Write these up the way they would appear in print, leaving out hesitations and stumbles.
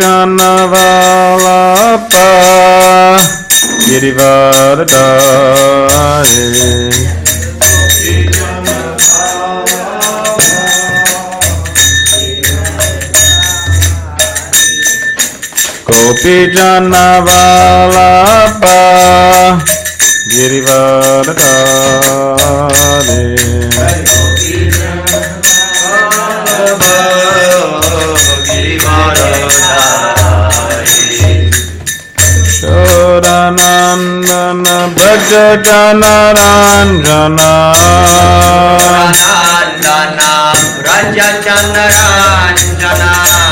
Janavalapa Girivardhari Gopi Janavalapa Girivardhari Shodanandana Braja Janaranjana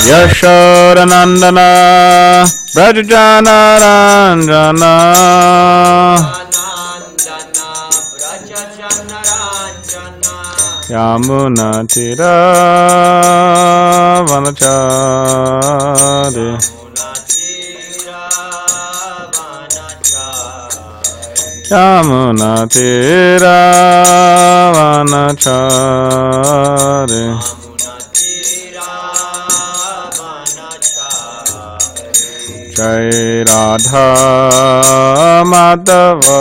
Yashodanandana Braja Janaranjana Yamuna Tira Vanachari Yamuna Tira Vanachari Jai Radha Madhava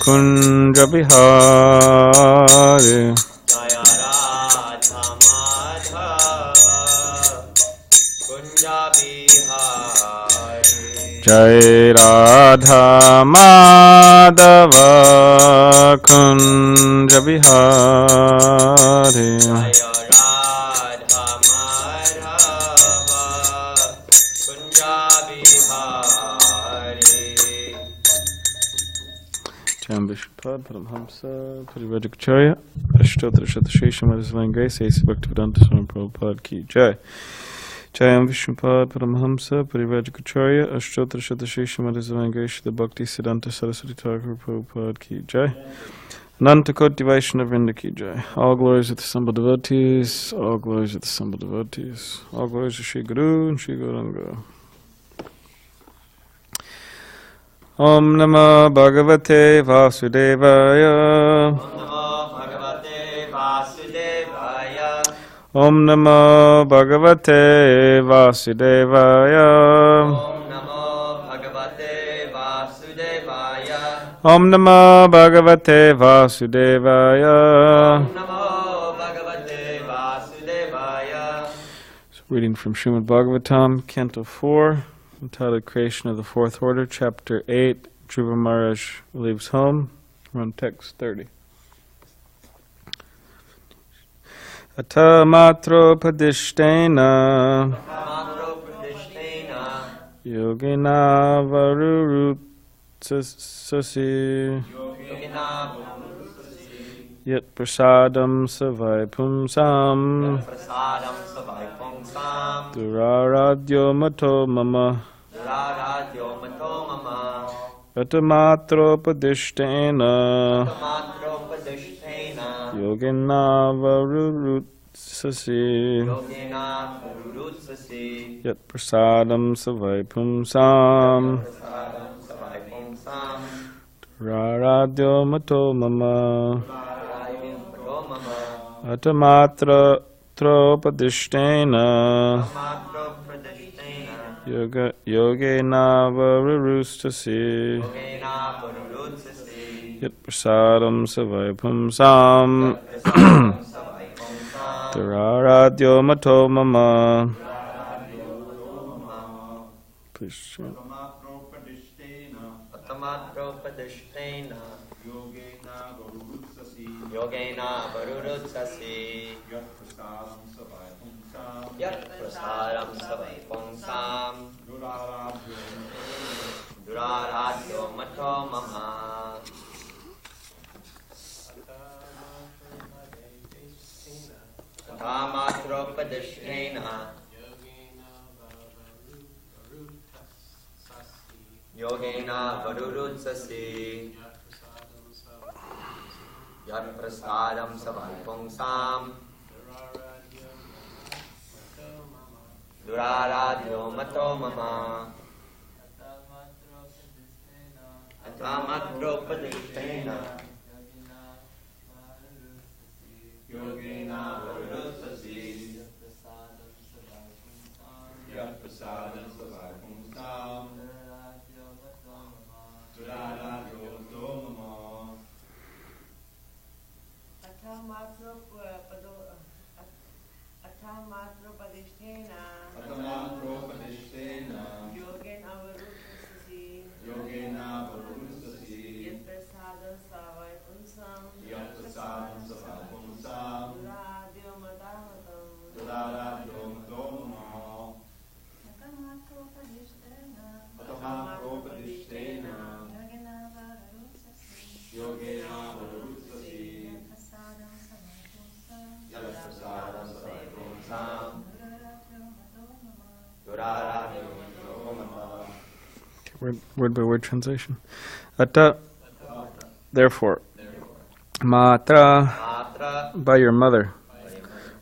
Kunja Bihari Jaya Radha Madhava Kunja Bihari Jai Radha Madhava Kunja Bihari Jaya Radha Madhava Kunja Bihari Jam Vishpad Paramhamsa Parivrajacharya Ashtotra Shatashesha Madhusvain Grace A.C. Bhaktivedanta Swami Prabhupada Ki Jai Jayam Vishnupad Paramhamsa Parivrajacharya Ashtotra Shatashesha Madhusvain Grace The Bhakti Siddhanta Saraswati Thakur Prabhupada Ki Jai Ananta Koti Vaishnava Vrinda Ki Jai. All glories of the assembled devotees, all glories of the assembled devotees, all glories of Shri Guru and Shri Gauranga. Om Namah Bhagavate Vasudevaya. Om Namah Bhagavate Vasudevaya. Om Namah Bhagavate Vasudevaya. So reading from Srimadbhagavatam, Canto 4, entitled Creation of the Fourth Order, Chapter 8, Dhruva Maharaj leaves home. We're on text 30. Ata matro padishtena yogina varurutsasi yat prasadam savai pumsam duraradyo mato mama ata matro padishtena Yogena varurutsasi Yat prasadam savai pumsam Raradyo mato mama Atamatra tropadishtena Yogena varurutsasi Yat prasadam savai pumsam Tararadyo mato mama. Please chant. Yogena varurutsasi Yat prasadam savai pumsam Duraradyo mato mama Atamatropadishrena Yogena Varurutsasi Yat Prasadam Savalpungsam Duraradyo Mato Mama Atamatropadishrena Yogena Varurutsasi Yat Prasadam Savalpungsam Word by word translation. Atta, therefore. Matra, by your mother.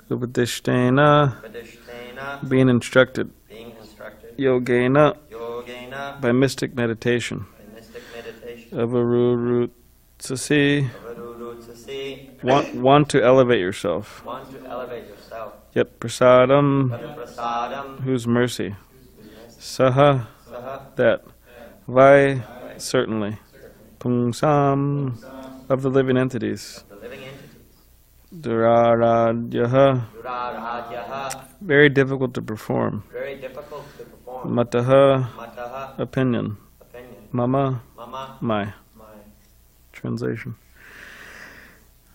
Upadishtena, being instructed. Yogena, by mystic meditation. Avarurutsasi, want to elevate yourself. Yet prasadam, whose mercy. Saha, that. Vai, certainly. Pungsam, of the living entities. Duraradyaha, very difficult to perform. Mataha, opinion. Mama, my. Translation.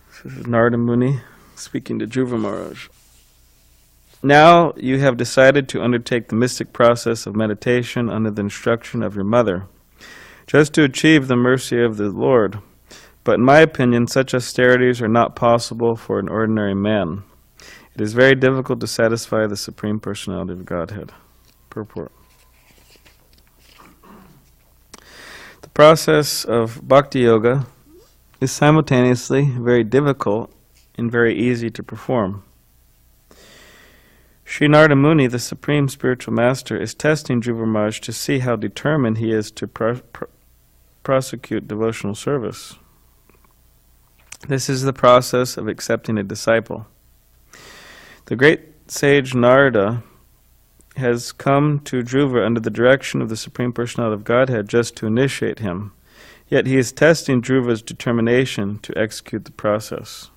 This is Narada Muni speaking to Dhruva Maharaj. Now you have decided to undertake the mystic process of meditation under the instruction of your mother, just to achieve the mercy of the Lord. But in my opinion, such austerities are not possible for an ordinary man. It is very difficult to satisfy the Supreme Personality of Godhead. Purport. The process of bhakti yoga is simultaneously very difficult and very easy to perform. Sri Narada Muni, the Supreme Spiritual Master, is testing Dhruva Maharaj to see how determined he is to prosecute devotional service. This is the process of accepting a disciple. The great sage Narada has come to Dhruva under the direction of the Supreme Personality of Godhead just to initiate him, yet he is testing Dhruva's determination to execute the process.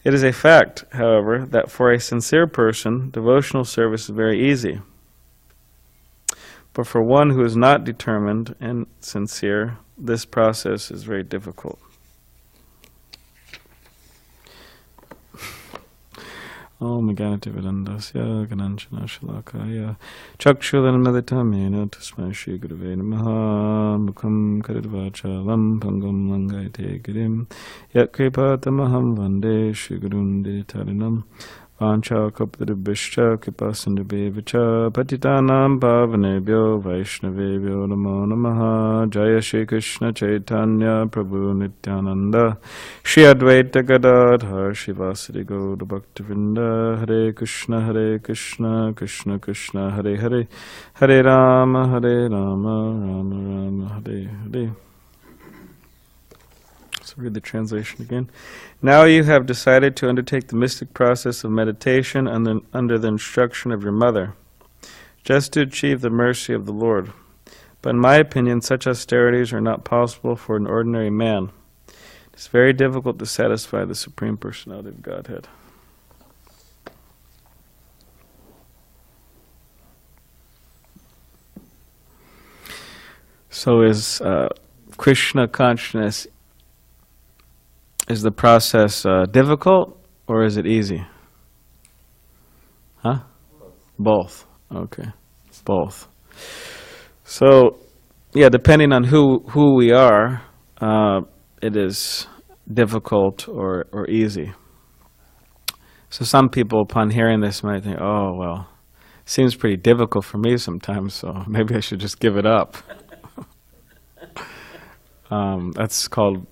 It is a fact, however, that for a sincere person, devotional service is very easy. But for one who is not determined and sincere, this process is very difficult. Om Ganati Vedandasya Gananchana Shalakaya Chakshulanmaditamena Tasmai Shri Gurave Namaha Mukham Karidvachalam Pangam Langaite Girim Yat Kripatamaham Vande Shri Gurunde Tarinam Vancha Kapadibhishcha Kripasindabevacha Patitanam Pavanebhyo Vaishnavebhyo Namo Namaha Jaya Shri Krishna Chaitanya Prabhu Nityananda Shri Advaita Gadadhar Shivasari Gaura Bhaktivinoda Hare Krishna Krishna Krishna Hare Hare Hare Rama Rama Rama Hare Hare. So read the translation again. Now you have decided to undertake the mystic process of meditation under the instruction of your mother, just to achieve the mercy of the Lord. But in my opinion, such austerities are not possible for an ordinary man. It is very difficult to satisfy the Supreme Personality of Godhead. So is Krishna consciousness, is the process difficult or is it easy? Huh? Both. Okay. Both. So, yeah, depending on who we are, it is difficult or easy. So some people, upon hearing this, might think, oh, well, seems pretty difficult for me sometimes, so maybe I should just give it up. That's called,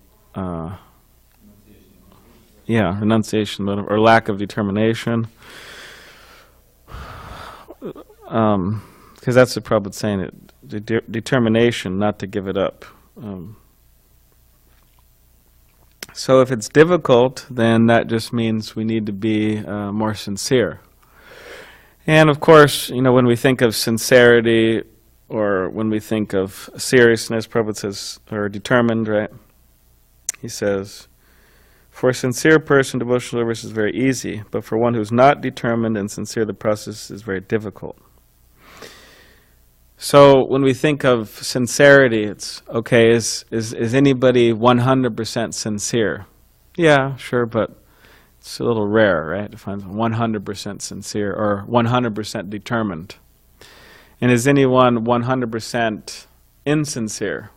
renunciation, or lack of determination. Because that's the Prabhupada saying it, determination not to give it up. So if it's difficult, then that just means we need to be more sincere. And of course, when we think of sincerity, or when we think of seriousness, Prabhupada says, or determined, right? He says, for a sincere person, devotional service is very easy, but for one who's not determined and sincere, the process is very difficult. So when we think of sincerity, it's, okay, is anybody 100% sincere? Yeah, sure, but it's a little rare, right, to find 100% sincere or 100% determined. And is anyone 100% insincere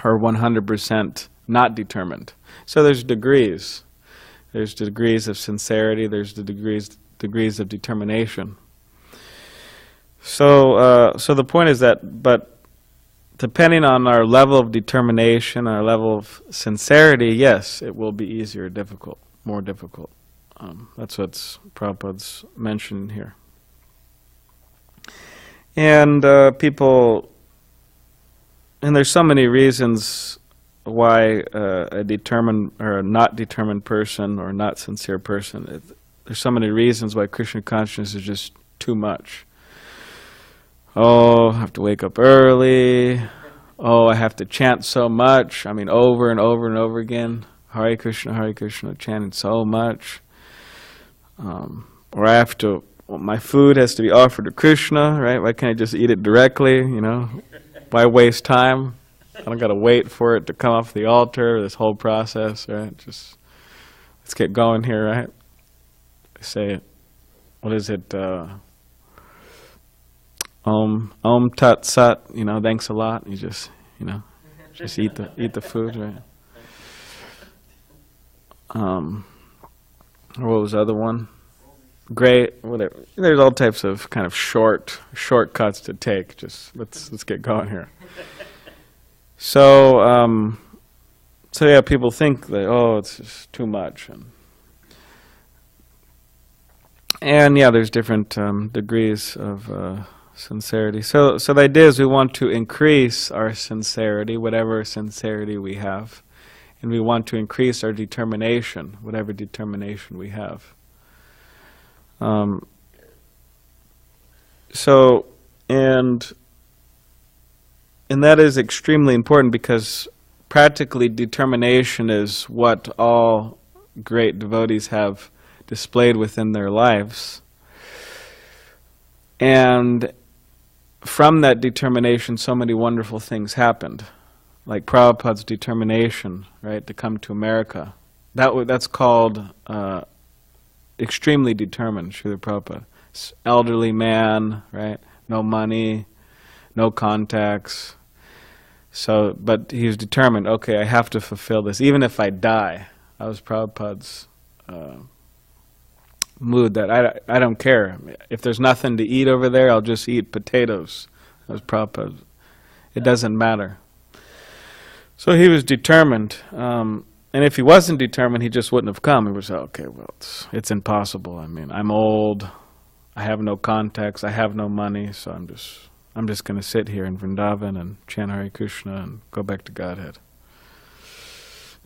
or 100% not determined? So there's degrees. There's degrees of sincerity, there's the degrees of determination. So the point is that, but depending on our level of determination, our level of sincerity, yes, it will be easier or difficult, more difficult. That's what Prabhupada's mentioning here. And people, and there's so many reasons why a determined or a not determined person or not sincere person, there's so many reasons why Krishna consciousness is just too much. Oh, I have to wake up early. Oh, I have to chant so much. I mean, over and over and over again. Hare Krishna, chanting so much. Or I have to, my food has to be offered to Krishna, right? Why can't I just eat it directly, Why waste time? I don't got to wait for it to come off the altar, this whole process, right? Just, let's get going here, right? They say, what is it? Om Tat Sat, thanks a lot. You just, just eat the food, right? What was the other one? Great, whatever. There's all types of kind of shortcuts to take. Just let's get going here. So yeah, people think that, oh, it's just too much, and yeah, there's different degrees of sincerity. So the idea is we want to increase our sincerity, whatever sincerity we have, and we want to increase our determination, whatever determination we have. And that is extremely important because practically determination is what all great devotees have displayed within their lives. And from that determination, so many wonderful things happened. Like Prabhupada's determination, right, to come to America. That's called extremely determined, Srila Prabhupada. Elderly man, right, no money, no contacts. But he was determined, okay, I have to fulfill this, even if I die. That was Prabhupada's mood, that I don't care. If there's nothing to eat over there, I'll just eat potatoes. That was Prabhupada. It doesn't matter. So he was determined. And if he wasn't determined, he just wouldn't have come. He would say, okay, well, it's impossible. I mean, I'm old. I have no contacts. I have no money. So I'm just going to sit here in Vrindavan and chant Hare Krishna and go back to Godhead.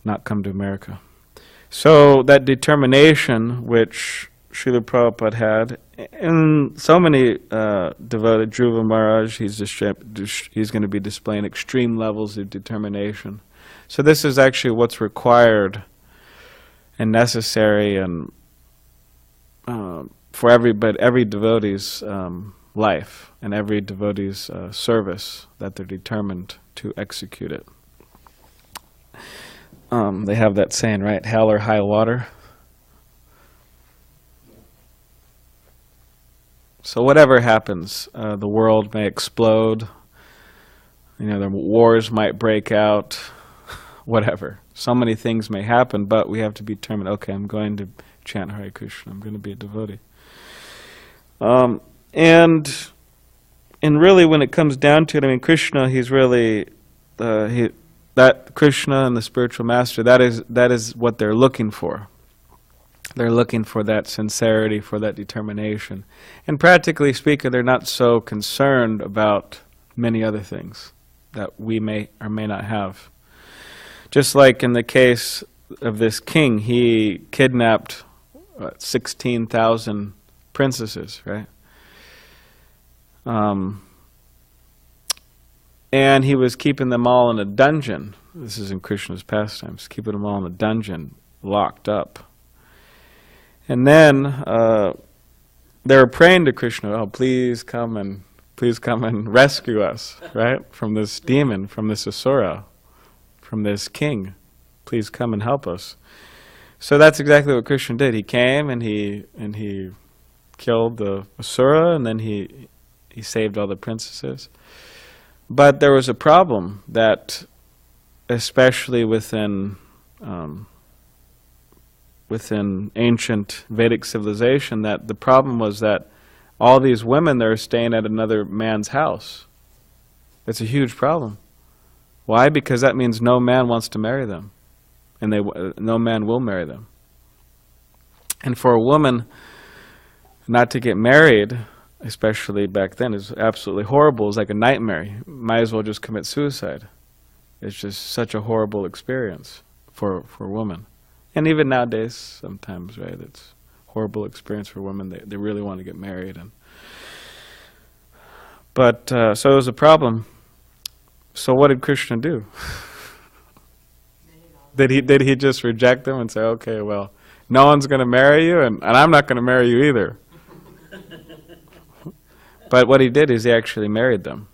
Not come to America. So that determination, which Srila Prabhupada had, and so many devoted, Dhruva Maharaj, he's going to be displaying extreme levels of determination. So this is actually what's required and necessary and for every devotee's life and every devotee's service, that they're determined to execute it. They have that saying, right? Hell or high water. So whatever happens, the world may explode. The wars might break out. whatever. So many things may happen, but we have to be determined, okay, I'm going to chant Hare Krishna, I'm going to be a devotee. And really, when it comes down to it, I mean, Krishna, he's really, that Krishna and the spiritual master, that is what they're looking for. They're looking for that sincerity, for that determination. And practically speaking, they're not so concerned about many other things that we may or may not have. Just like in the case of this king, he kidnapped 16,000 princesses, right? And he was keeping them all in a dungeon. This is in Krishna's pastimes, keeping them all in a dungeon, locked up. And then they were praying to Krishna, oh, please come and rescue us, right? From this demon, from this asura, from this king. Please come and help us. So that's exactly what Krishna did. He came and he killed the asura, and then he saved all the princesses. But there was a problem that, especially within ancient Vedic civilization, that the problem was that all these women, they're staying at another man's house. It's a huge problem. Why? Because that means no man wants to marry them, and no man will marry them. And for a woman not to get married, especially back then, is absolutely horrible. It's like a nightmare. You might as well just commit suicide. It's just such a horrible experience for women. And even nowadays, sometimes, right, it's a horrible experience for women. They really want to get married. But so it was a problem. So what did Krishna do? Did he just reject them and say, okay, well, no one's going to marry you, and I'm not going to marry you either? But what he did is he actually married them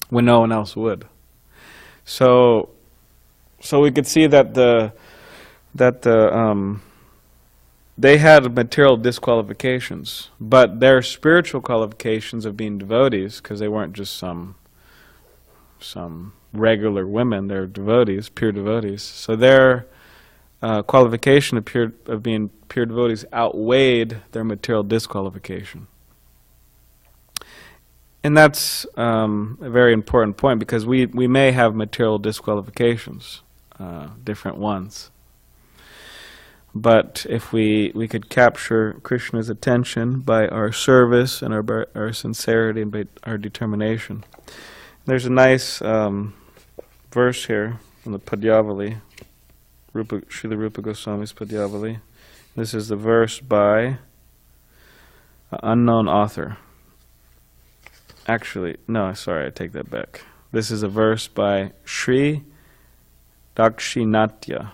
when no one else would. So we could see that they had material disqualifications, but their spiritual qualifications of being devotees, because they weren't just some regular women, they're devotees, pure devotees. So their qualification of being pure devotees outweighed their material disqualification. And that's a very important point, because we may have material disqualifications, different ones. But if we could capture Krishna's attention by our service and our sincerity and by our determination. There's a nice verse here from the Padyavali, Srila Rupa Goswami's Padyavali. This is the verse by an unknown author. Actually, no, sorry, I take that back. This is a verse by Sri Dakshinatya,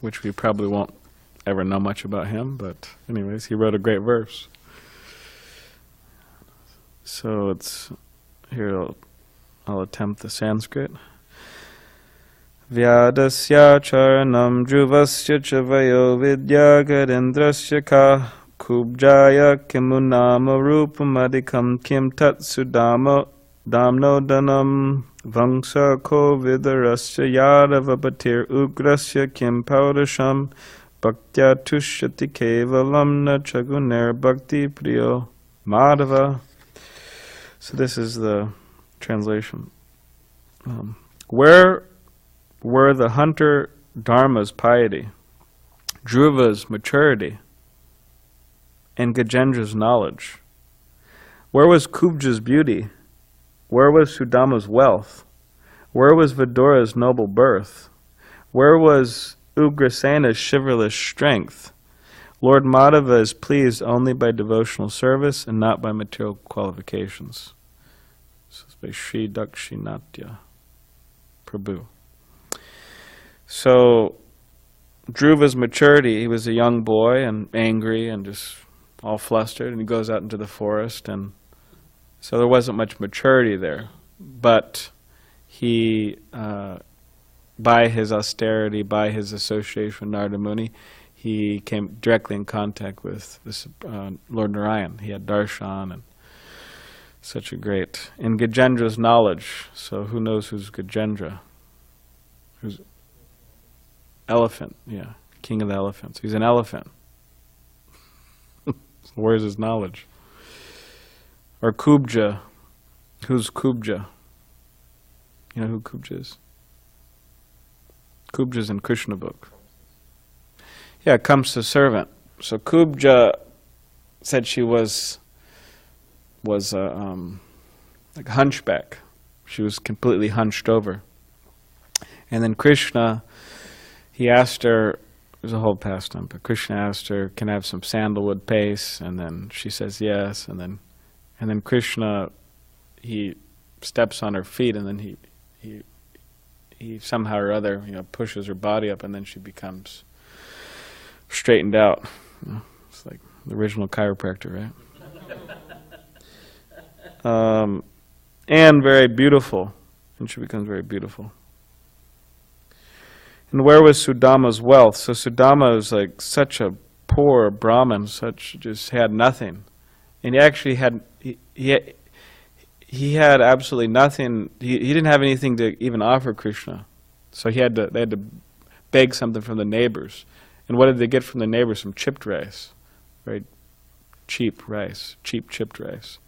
which we probably won't ever know much about him, but anyways, he wrote a great verse. So it's here. I'll attempt the Sanskrit. Vyadasya charanam druvasya chavayo vidya garendrasya ka kubjaya kimunama rupamadikam kim tat sudama damno danam vangsa ko vidarasya yadavapatir ugrasya kim paudasham bhaktya tushyati kevalam na chaguner bhakti priyo madhava. So this is the translation. Where were the hunter Dharma's piety, Dhruva's maturity, and Gajendra's knowledge? Where was Kubja's beauty? Where was Sudama's wealth? Where was Vidura's noble birth? Where was Ugrasena's chivalrous strength? Lord Madhava is pleased only by devotional service and not by material qualifications. This is by Sri Dakshinatya Prabhu. So, Dhruva's maturity, he was a young boy and angry and just all flustered, and he goes out into the forest, and so there wasn't much maturity there. But he, by his austerity, by his association with Narada Muni, he came directly in contact with this Lord Narayan. He had darshan, and Such a great, in Gajendra's knowledge. So who knows who's Gajendra? Who's elephant? Yeah, king of the elephants. He's an elephant. So where's his knowledge? Or Kubja. Who's Kubja? You know who Kubja is? Kubja's in Krishna book. Yeah, Kamsa's servant. So Kubja said she was like a hunchback. She was completely hunched over. And then Krishna, he asked her, it was a whole pastime, but Krishna asked her, can I have some sandalwood paste? And then she says yes. And then Krishna, he steps on her feet, and then he somehow or other, pushes her body up, and then she becomes straightened out. It's like the original chiropractor, right? And very beautiful, and she becomes very beautiful. And where was Sudama's wealth? So Sudama was like such a poor Brahmin, just had nothing, and he actually had he had absolutely nothing. He didn't have anything to even offer Krishna, so they had to beg something from the neighbors. And what did they get from the neighbors? Some chipped rice, very cheap rice, cheap chipped rice.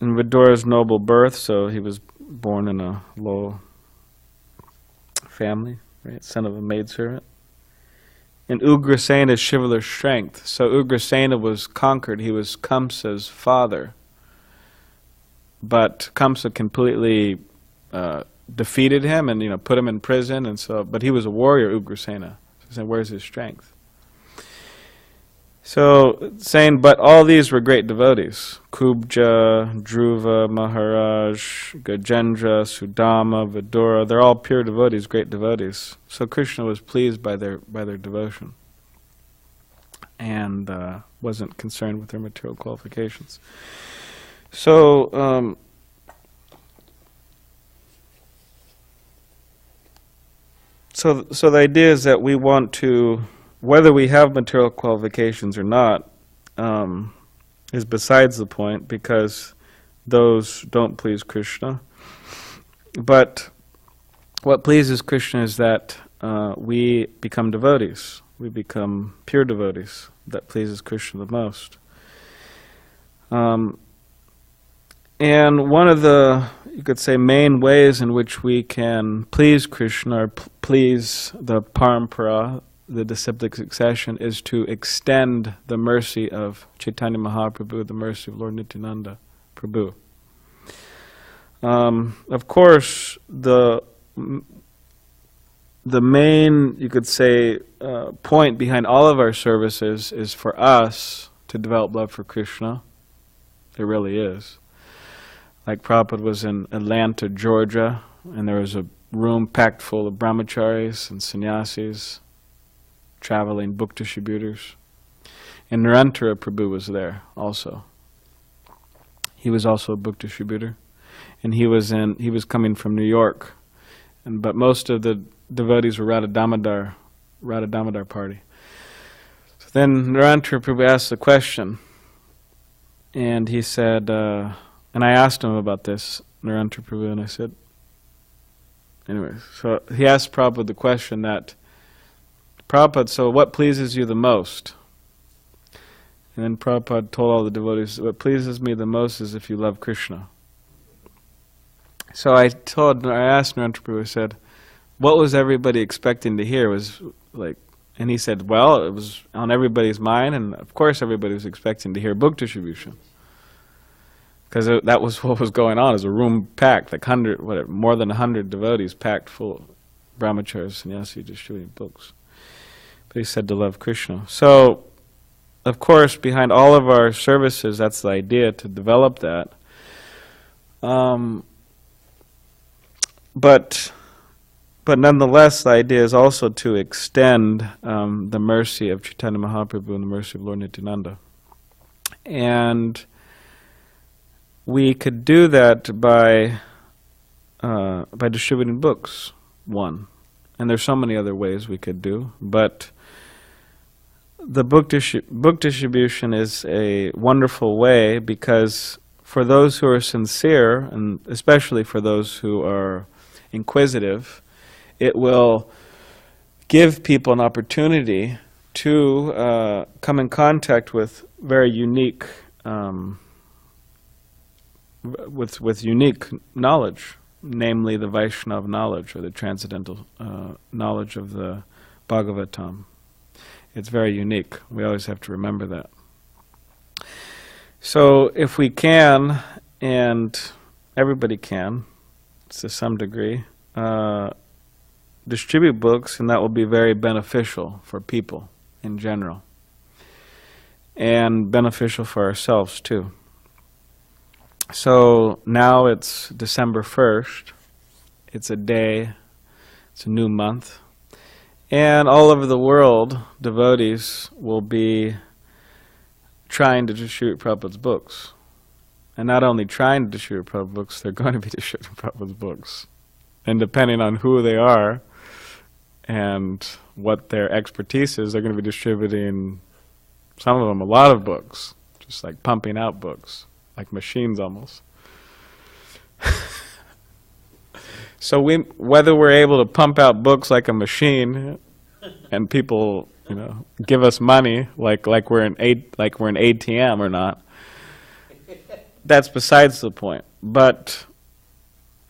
In Vidura's noble birth, so he was born in a low family, right? Son of a maidservant. And Ugrasena's chivalrous strength. So Ugrasena was conquered. He was Kamsa's father. But Kamsa completely defeated him and put him in prison. And so, but he was a warrior, Ugrasena. So where's his strength? So saying, but all these were great devotees. Kubja, Dhruva, Maharaj, Gajendra, Sudama, Vidura, they're all pure devotees, great devotees. So Krishna was pleased by their devotion and wasn't concerned with their material qualifications. So so the idea is that we want to, whether we have material qualifications or not, is besides the point, because those don't please Krishna. But what pleases Krishna is that we become devotees. We become pure devotees. That pleases Krishna the most. And one of the, you could say, main ways in which we can please Krishna or please the parampara, the disciplic succession, is to extend the mercy of Chaitanya Mahaprabhu, the mercy of Lord Nityananda Prabhu. Of course, the main, you could say, point behind all of our services is for us to develop love for Krishna. There really is. Like Prabhupada was in Atlanta, Georgia, and there was a room packed full of brahmacharis and sannyasis, traveling book distributors. And Narantara Prabhu was there also. He was also a book distributor. And he was coming from New York. But most of the devotees were Radha Damodar party. So then Narantara Prabhu asked the question. And he said, and I asked him about this, Narantara Prabhu, and I said, anyway, so he asked Prabhupada the question that, Prabhupada, so what pleases you the most? And then Prabhupada told all the devotees, what pleases me the most is if you love Krishna. So I asked Narantara Prabhu, I said, what was everybody expecting to hear? And he said, well, it was on everybody's mind, and of course everybody was expecting to hear book distribution. Because that was what was going on. It was a room packed, like more than 100 devotees packed full of brahmacharis, sannyasis, distributing books. But he said to love Krishna. So, of course, behind all of our services, that's the idea, to develop that. But nonetheless, the idea is also to extend the mercy of Chaitanya Mahaprabhu and the mercy of Lord Nityananda. And we could do that by distributing books, one. And there's so many other ways we could do, but the book distribution is a wonderful way, because for those who are sincere, and especially for those who are inquisitive, it will give people an opportunity to come in contact with very unique, with unique knowledge, namely the Vaishnava knowledge, or the transcendental knowledge of the Bhagavatam. It's very unique. We always have to remember that. So if we can, and everybody can, to some degree, distribute books, and that will be very beneficial for people in general, and beneficial for ourselves too. So now it's December 1st. It's a day, it's a new month. And all over the world, devotees will be trying to distribute Prabhupada's books. And not only trying to distribute Prabhupada's books, they're going to be distributing Prabhupada's books. And depending on who they are and what their expertise is, they're going to be distributing, some of them, a lot of books. Just like pumping out books, like machines almost. So whether we're able to pump out books like a machine, and people, give us money like we're an ATM or not, that's besides the point. But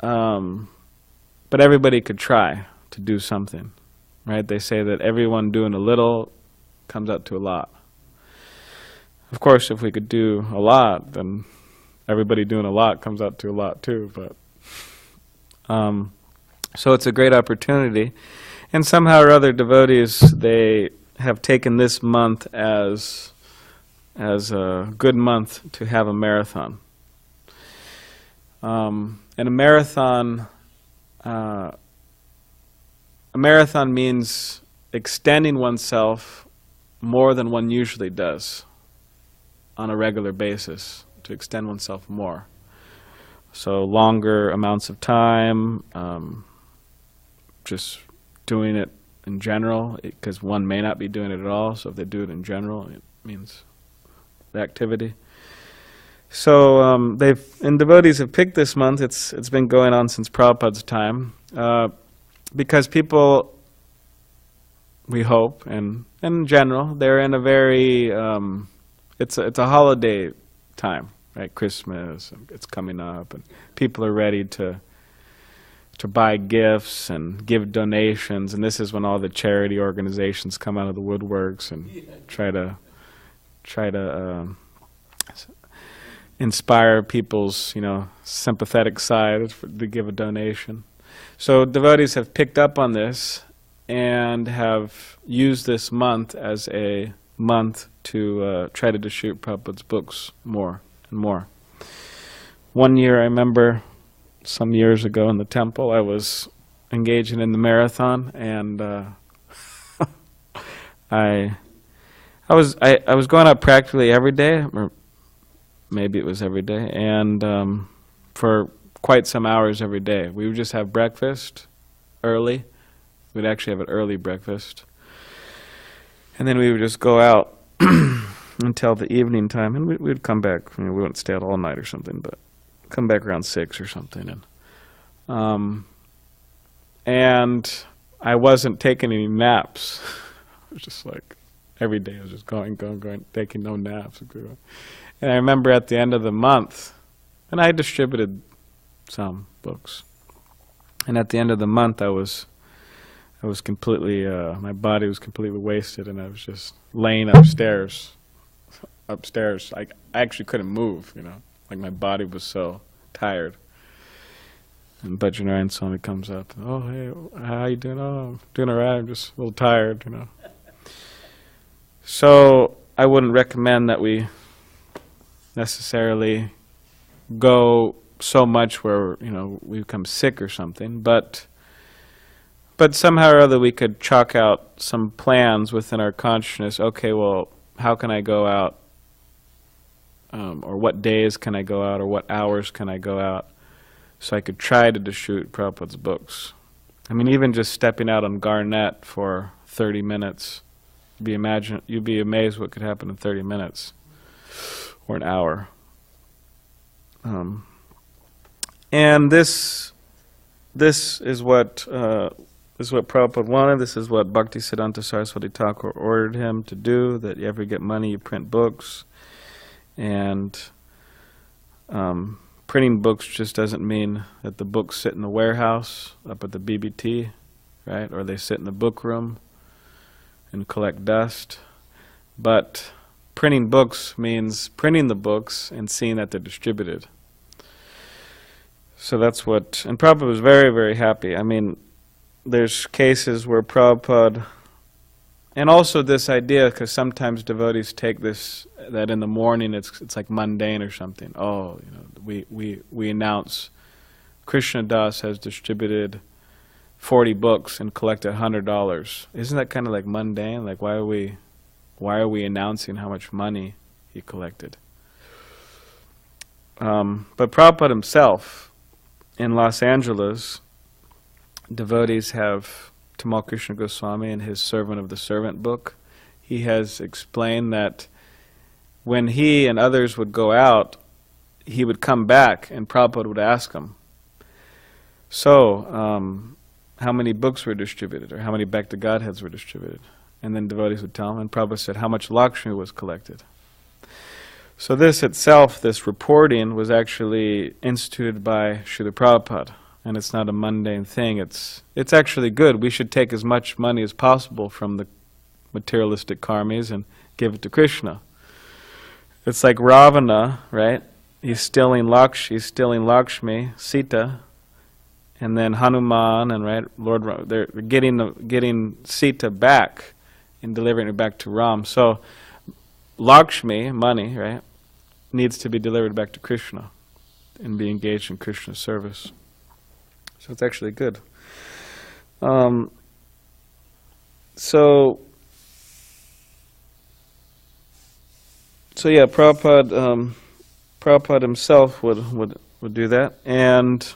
everybody could try to do something, right? They say that everyone doing a little comes out to a lot. Of course, if we could do a lot, then everybody doing a lot comes out to a lot too. But so it's a great opportunity, and somehow or other, devotees, they have taken this month as a good month to have a marathon. And a marathon means extending oneself more than one usually does on a regular basis, to extend oneself more. So longer amounts of time, just doing it in general, because one may not be doing it at all, so if they do it in general, it means the activity. So devotees have picked this month. It's been going on since Prabhupada's time, because people, we hope, and in general, they're in a very, it's a holiday time, right? Christmas, it's coming up, and people are ready to buy gifts and give donations, and this is when all the charity organizations come out of the woodworks and try to inspire people's sympathetic side to give a donation. So devotees have picked up on this and have used this month as a month to try to distribute Prabhupada's books more and more. One year, I remember, some years ago in the temple, I was engaging in the marathon, and I was going out practically every day, or maybe it was every day, and for quite some hours every day. We would just have breakfast early. We'd actually have an early breakfast, and then we would just go out until the evening time, and we'd come back. We wouldn't stay out all night or something, but come back around 6 or something, and I wasn't taking any naps. It was just like every day I was just going, taking no naps. And I remember at the end of the month, and I distributed some books, and at the end of the month I was completely, my body was completely wasted, and I was just laying upstairs. I actually couldn't move, like my body was so tired. And Bajranarayan Swami comes up, "Oh, hey, how you doing?" "Oh, I'm doing all right, I'm just a little tired, So I wouldn't recommend that we necessarily go so much where, we become sick or something, but somehow or other we could chalk out some plans within our consciousness. Okay, well, how can I go out? Or what days can I go out, or what hours can I go out, so I could try to distribute Prabhupada's books. I mean, even just stepping out on Garnet for 30 minutes You'd be amazed what could happen in 30 minutes or an hour. And this is what Prabhupada wanted. This is what Bhaktisiddhanta Saraswati Thakur ordered him to do, that you ever get money, you print books. And printing books just doesn't mean that the books sit in the warehouse up at the BBT, right? Or they sit in the book room and collect dust. But printing books means printing the books and seeing that they're distributed. So that's what, and Prabhupada was very, very happy. I mean, there's cases where Prabhupada, and also this idea, because sometimes devotees take this, that in the morning it's like mundane or something. Oh, we announce Krishna Das has distributed 40 books and collected $100. Isn't that kind of like mundane? Like why are we announcing how much money he collected? But Prabhupada himself, in Los Angeles, devotees have Tamal Krishna Goswami in his Servant of the Servant book. He has explained that when he and others would go out, he would come back and Prabhupada would ask him, so, how many books were distributed, or how many Bhakti Godheads were distributed? And then devotees would tell him, and Prabhupada said, how much Lakshmi was collected? So this itself, this reporting, was actually instituted by Srila Prabhupada. And it's not a mundane thing. It's actually good. We should take as much money as possible from the materialistic karmis and give it to Krishna. It's like Ravana, right? He's stealing Lakshmi, Sita, and then Hanuman and they're getting Sita back and delivering her back to Ram. So Lakshmi, money, right, needs to be delivered back to Krishna and be engaged in Krishna's service. So it's actually good. So yeah, Prabhupada himself would do that, and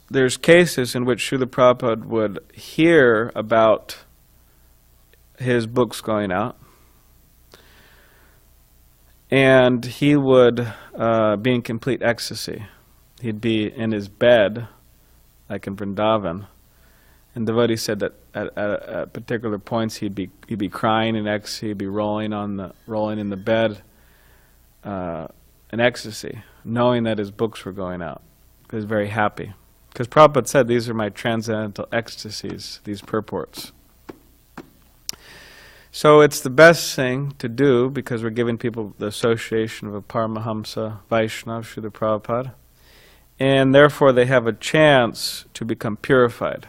there's cases in which Srila Prabhupada would hear about his books going out, and he would be in complete ecstasy. He'd be in his bed, like in Vrindavan, and devotees said that at particular points he'd be crying in ecstasy, he'd be rolling in the bed in ecstasy, knowing that his books were going out. He was very happy, because Prabhupada said, these are my transcendental ecstasies, these purports. So it's the best thing to do, because we're giving people the association of a Paramahamsa Vaishnava, Srila Prabhupada, and therefore they have a chance to become purified.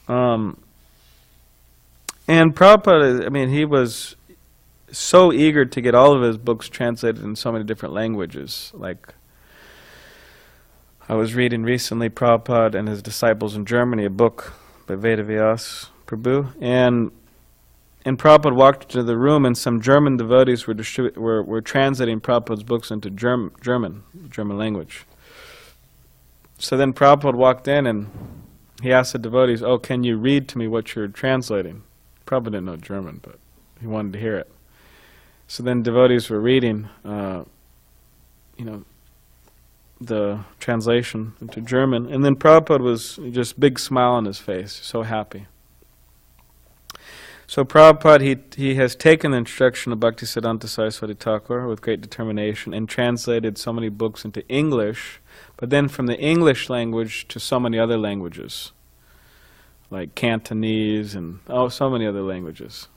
And Prabhupada, I mean, he was so eager to get all of his books translated in so many different languages. Like, I was reading recently Prabhupada and his disciples in Germany, a book by Vedavyas Prabhu, and Prabhupada walked into the room, and some German devotees were translating Prabhupada's books into German language. So then Prabhupada walked in and he asked the devotees, oh, can you read to me what you're translating? Prabhupada didn't know German, but he wanted to hear it. So then devotees were reading, the translation into German, and then Prabhupada was just big smile on his face, so happy. So Prabhupada, he has taken the instruction of Bhaktisiddhanta Saraswati Thakur with great determination and translated so many books into English, but then from the English language to so many other languages, like Cantonese and so many other languages.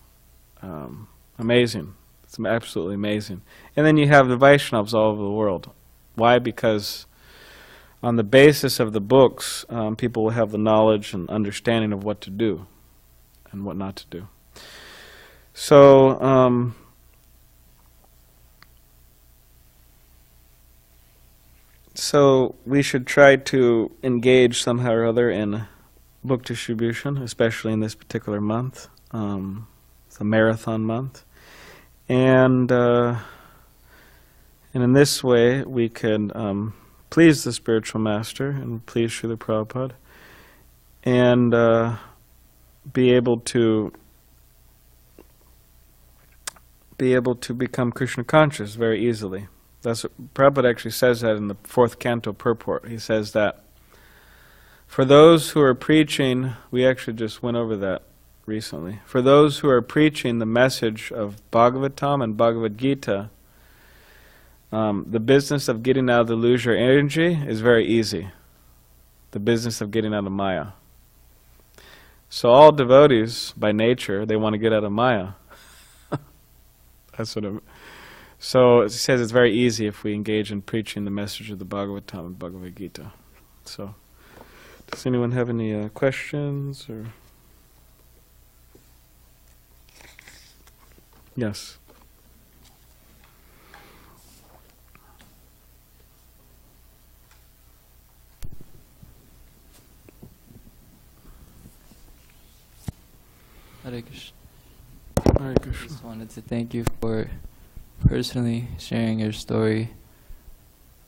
Amazing. It's absolutely amazing. And then you have the Vaishnavas all over the world. Why? Because on the basis of the books, people will have the knowledge and understanding of what to do and what not to do. So, so we should try to engage somehow or other in book distribution, especially in this particular month. It's a marathon month, and And in this way, we can please the spiritual master and please Srila Prabhupada, and be able to become Krishna conscious very easily. That's what Prabhupada actually says that in the 4th canto purport. He says that for those who are preaching, we actually just went over that recently. For those who are preaching the message of Bhagavatam and Bhagavad Gita, the business of getting out of the illusory energy is very easy. The business of getting out of Maya. So all devotees, by nature, they want to get out of Maya. That's what so it says it's very easy if we engage in preaching the message of the Bhagavatam and Bhagavad Gita. So, does anyone have any questions or? Yes. Hare Krishna. Hare I Krishna. just wanted to thank you for personally sharing your story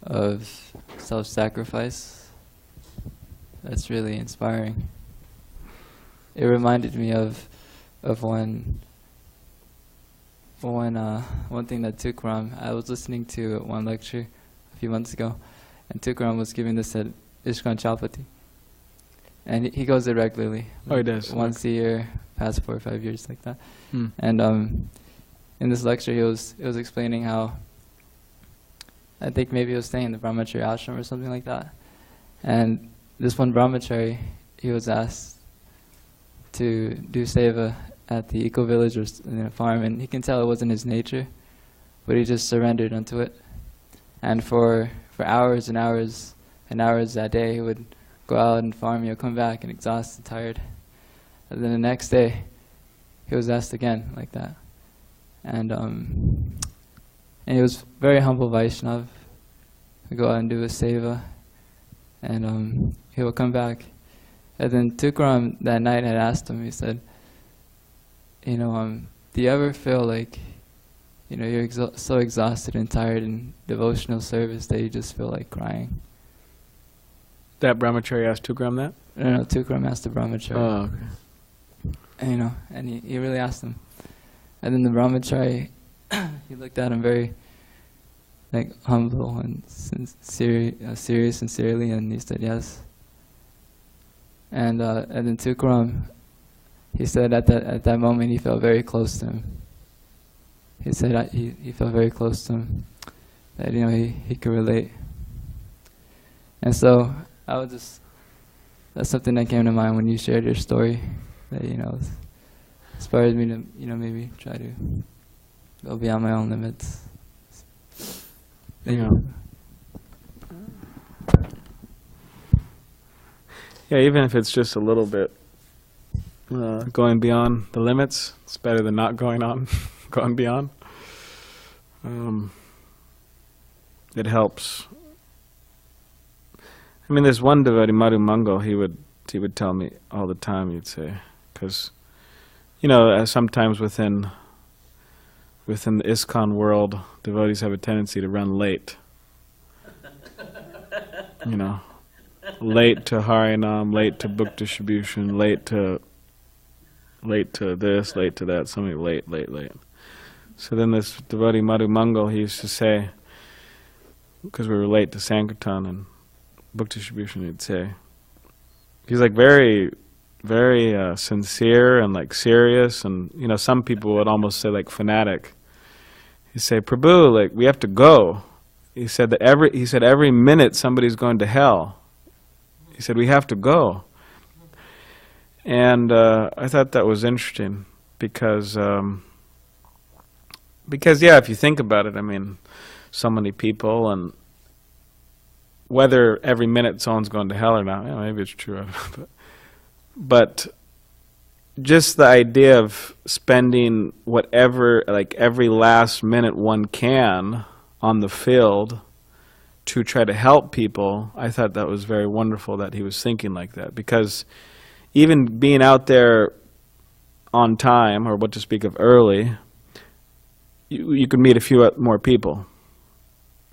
of self-sacrifice. That's really inspiring. It reminded me of one thing that Tukram, I was listening to one lecture a few months ago, and Tukram was giving this at ISKCON Chapati. And he goes there regularly. Oh, he does. Once a year, past 4 or 5 years, like that. Hmm. And in this lecture, he was explaining how, I think maybe he was staying in the brahmachari ashram or something like that. And this one brahmachari, he was asked to do seva at the eco-village or farm, and he can tell it wasn't his nature, but he just surrendered unto it. And for hours and hours and hours that day, he would go out and farm, come back and exhausted, tired. And then the next day, he was asked again like that. And he was very humble Vaishnav. He'd go out and do a seva, and he would come back. And then Tukram that night had asked him, he said, do you ever feel like, you're so exhausted and tired in devotional service that you just feel like crying? That brahmachari asked Tukram that? No, Tukram asked the brahmachari. Oh, okay. And he really asked him. And then the brahmachari, he looked at him very humble and serious sincerely, and he said yes. And then Tukram, he said at that moment he felt very close to him. He said he felt very close to him, that he could relate. And so that's something that came to mind when you shared your story, that inspired me to maybe try to go beyond my own limits. Yeah, even if it's just a little bit going beyond the limits, it's better than not going beyond. It helps. There's one devotee, Madhu Mangal, he would tell me all the time, he'd say, because, sometimes within the ISKCON world, devotees have a tendency to run late. Late to Harinam, late to book distribution, late to this, late to that, something late. So then this devotee, Madhu Mangal, he used to say, because we were late to Sankirtan and book distribution, he'd say, he's very, very sincere and serious, and some people would almost say fanatic. He'd say, Prabhu, we have to go. He said every minute somebody's going to hell. He said we have to go. And I thought that was interesting because if you think about it, so many people, and whether every minute someone's going to hell or not, maybe it's true, but just the idea of spending whatever, every last minute one can on the field to try to help people, I thought that was very wonderful that he was thinking like that, because even being out there on time, or what to speak of early, you could meet a few more people.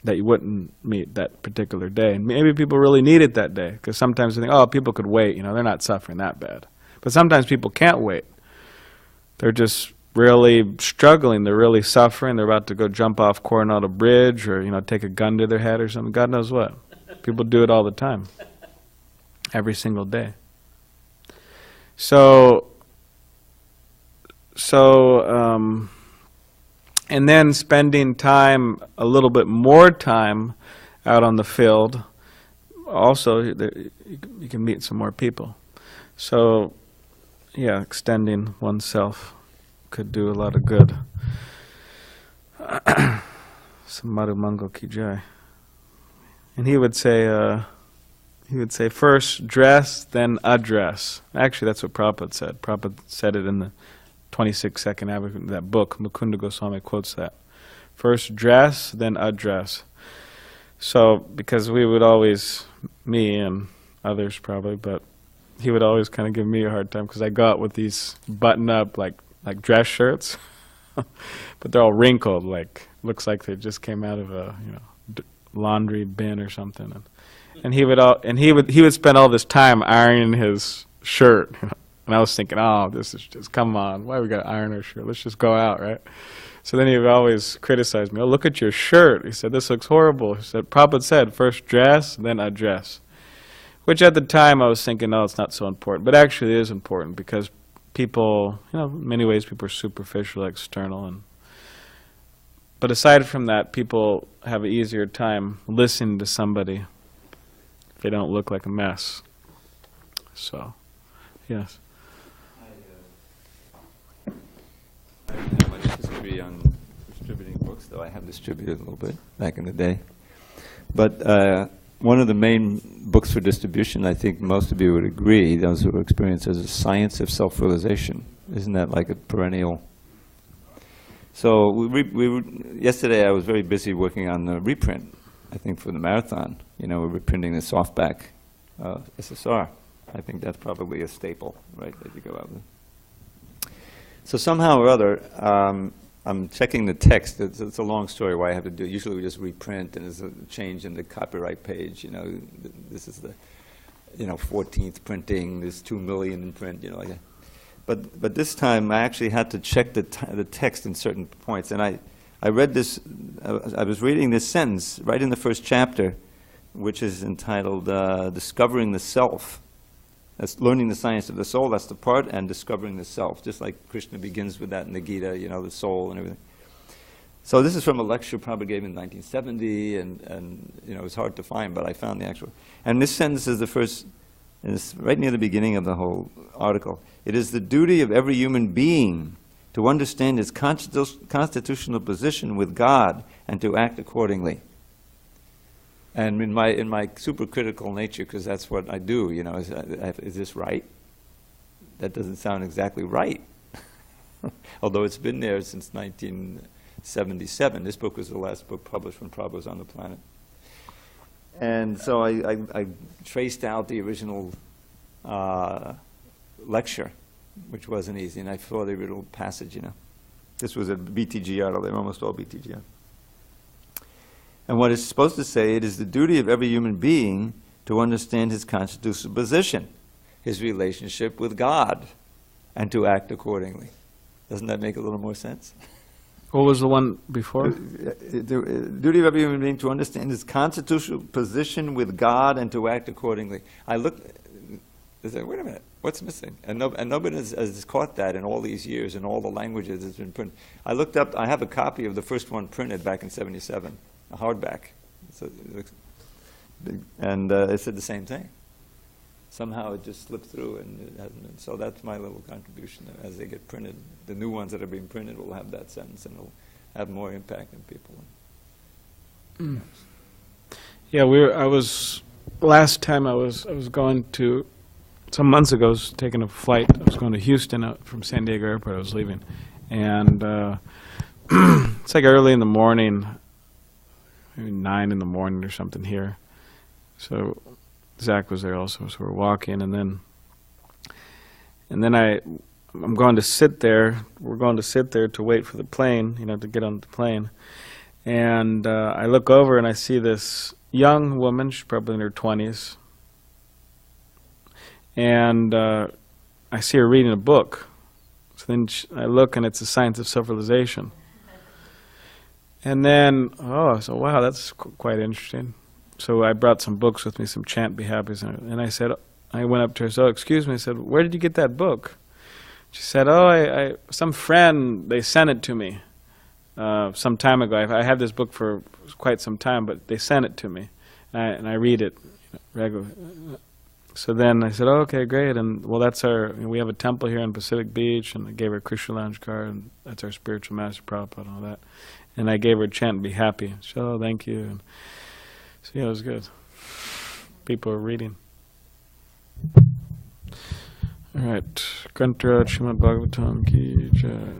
that you wouldn't meet that particular day. And maybe people really need it that day, because sometimes they think, oh, people could wait, you know, they're not suffering that bad. But sometimes people can't wait. They're just really struggling, they're really suffering, they're about to go jump off Coronado Bridge, or, you know, take a gun to their head or something, God knows what. People do it all the time, every single day. And then spending time, a little bit more time out on the field, also you can meet some more people. So, yeah, extending oneself could do a lot of good. Samadhu Mangal Ki Jai. And he would say first dress, then address. Actually, that's what Prabhupada said. Prabhupada said it in the 26-second advocate, that book. Mukunda Goswami quotes that. First dress, then address. So, because we would always, me and others probably, but he would always kind of give me a hard time because I go out with these button-up like dress shirts, but they're all wrinkled, like looks like they just came out of a laundry bin or something. And he would spend all this time ironing his shirt. And I was thinking, oh, this is just, come on, why we got to iron our shirt? Let's just go out, right? So then he would always criticize me. Oh, look at your shirt. He said, this looks horrible. He said, Prabhupada said, first dress, then address. Which at the time I was thinking, no, it's not so important. But actually it is important because people, in many ways people are superficial, external. But aside from that, people have an easier time listening to somebody if they don't look like a mess. So, yes. I don't have much history on distributing books, though I have distributed a little bit back in the day. But one of the main books for distribution, I think most of you would agree, those who are experienced, is The Science of Self-Realization. Isn't that like a perennial? So yesterday I was very busy working on the reprint, I think, for the marathon. We're reprinting the softback SSR. I think that's probably a staple, right, that you go out with. So somehow or other, I'm checking the text. It's a long story why I have to do it. Usually we just reprint and there's a change in the copyright page. This is the 14th printing, there's 2 million in print, like that. But this time I actually had to check the text in certain points. And I read this, I was reading this sentence right in the first chapter, which is entitled Discovering the Self. That's learning the science of the soul, that's the part, and discovering the self, just like Krishna begins with that in the Gita, the soul and everything. So this is from a lecture probably gave in 1970, and it was hard to find, but I found the actual. And this sentence is the first, and it's right near the beginning of the whole article. It is the duty of every human being to understand his constitutional position with God and to act accordingly. And in my super critical nature, because that's what I do, is this right? That doesn't sound exactly right. Although it's been there since 1977. This book was the last book published when Prabhu was on the planet. And so I traced out the original lecture, which wasn't easy, and I saw the original passage, This was a BTGR, they're almost all BTGR. And what it's supposed to say, it is the duty of every human being to understand his constitutional position, his relationship with God, and to act accordingly. Doesn't that make a little more sense? What was the one before? The duty of every human being to understand his constitutional position with God and to act accordingly. I looked, I said, wait a minute, what's missing? And nobody has caught that in all these years, in all the languages it's been printed. I looked up, I have a copy of the first one printed back in '77. A hardback. So it looks big. And it said the same thing. Somehow it just slipped through, and it hasn't been. So that's my little contribution. As they get printed, the new ones that are being printed will have that sentence, and it'll have more impact on people. Mm. Yeah, last time I was going to, some months ago, I was taking a flight. I was going to Houston from SanDiego Airport. I was leaving, and it's like early in the morning. Maybe 9 in the morning or something here. So Zach was there also, so we're walking, and then I'm going to sit there. We're going to sit there to wait for the plane, to get on the plane. And I look over and I see this young woman, she's probably in her 20s, and I see her reading a book. So then I look and it's The Science of Self-Realization. And then, so wow, that's quite interesting. So I brought some books with me, some Chant Be Happy, and I said, I went up to her, so excuse me, I said, where did you get that book? She said, some friend, they sent it to me some time ago. I had this book for quite some time, but they sent it to me, and I read it regularly. So then I said, okay, great, and well, we have a temple here in Pacific Beach, and I gave her a Krishna Lounge card, and that's our spiritual master, Prabhupada, and all that. And I gave her a chant, Be Happy. So, thank you. And so, yeah, it was good. People were reading. All right. Grantaraj, srimadbhagavatam ki jai.